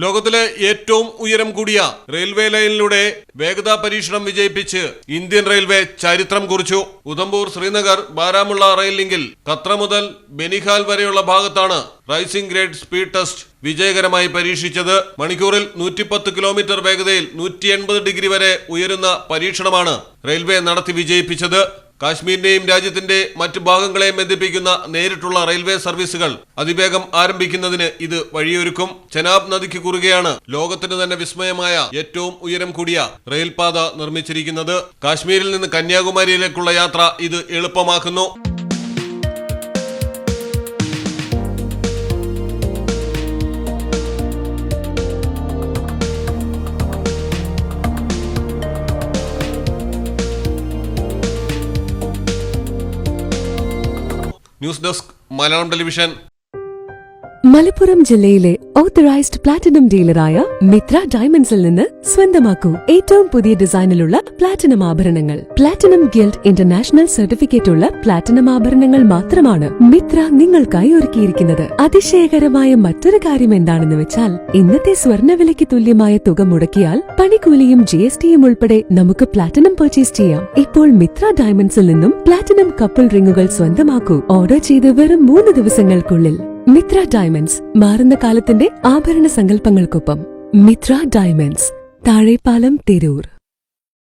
ലോകത്തിലെ ഏറ്റവും ഉയരം കൂടിയ റെയിൽവേ ലൈനിലൂടെ വേഗതാ പരീക്ഷണം വിജയിപ്പിച്ച് ഇന്ത്യൻ റെയിൽവേ ചരിത്രം കുറിച്ചു. ഉധംപൂർ ശ്രീനഗർ ബാരാമുള്ള റെയിൽ ലിങ്കിൽ ഖത്ര മുതൽ ബെനിഹാൽ വരെയുള്ള ഭാഗത്താണ് റൈസിംഗ് ഗ്രേഡ് സ്പീഡ് ടെസ്റ്റ് വിജയകരമായി പരീക്ഷിച്ചത്. മണിക്കൂറിൽ 110 കിലോമീറ്റർ വേഗതയിൽ 180 ഡിഗ്രി വരെ ഉയരുന്ന പരീക്ഷണമാണ് റെയിൽവേ നടത്തി വിജയിപ്പിച്ചത്. കാശ്മീരിനെയും രാജ്യത്തിന്റെ മറ്റു ഭാഗങ്ങളെയും ബന്ധിപ്പിക്കുന്ന നേരിട്ടുള്ള റെയിൽവേ സർവീസുകൾ അതിവേഗം ആരംഭിക്കുന്നതിന് ഇത് വഴിയൊരുക്കും. ചെനാബ് നദിക്ക് കുറുകെയാണ് ലോകത്തിന് തന്നെ വിസ്മയമായ ഏറ്റവും ഉയരം കൂടിയ റെയിൽപാത നിർമ്മിച്ചിരിക്കുന്നത്. കാശ്മീരിൽ നിന്ന് കന്യാകുമാരിയിലേക്കുള്ള യാത്ര ഇത് എളുപ്പമാക്കുന്നു. News desk Malayalam television. Malappuram ജില്ലയിലെ ഓത്തറൈസ്ഡ് പ്ലാറ്റിനം ഡീലറായ മിത്ര ഡയമണ്ട്സിൽ നിന്ന് സ്വന്തമാക്കൂ ഏറ്റവും പുതിയ ഡിസൈനിലുള്ള പ്ലാറ്റിനം ആഭരണങ്ങൾ. പ്ലാറ്റിനം ഗിൽഡ് ഇന്റർനാഷണൽ സർട്ടിഫിക്കറ്റ് ഉള്ള പ്ലാറ്റിനം ആഭരണങ്ങൾ മാത്രമാണ് മിത്ര നിങ്ങൾക്കായി ഒരുക്കിയിരിക്കുന്നത്. അതിശയകരമായ മറ്റൊരു കാര്യം എന്താണെന്ന് വെച്ചാൽ ഇന്നത്തെ സ്വർണ്ണവിലയ്ക്ക് തുല്യമായ തുക മുടക്കിയാൽ പണിക്കൂലിയും GSTയും ഉൾപ്പെടെ നമുക്ക് പ്ലാറ്റിനം പർച്ചേസ് ചെയ്യാം. ഇപ്പോൾ മിത്ര ഡയമണ്ട്സിൽ നിന്നും പ്ലാറ്റിനം കപ്പിൾ റിങ്ങുകൾ സ്വന്തമാക്കൂ. ഓർഡർ ചെയ്ത് വെറും 3 ദിവസങ്ങൾക്കുള്ളിൽ. മിത്ര ഡയമണ്ട്സ്, മാറുന്ന കാലത്തിന്റെ ആഭരണ സങ്കല്പങ്ങൾക്കൊപ്പം. മിത്ര ഡയമണ്ട്സ്, താഴെപ്പാലം, തിരൂർ.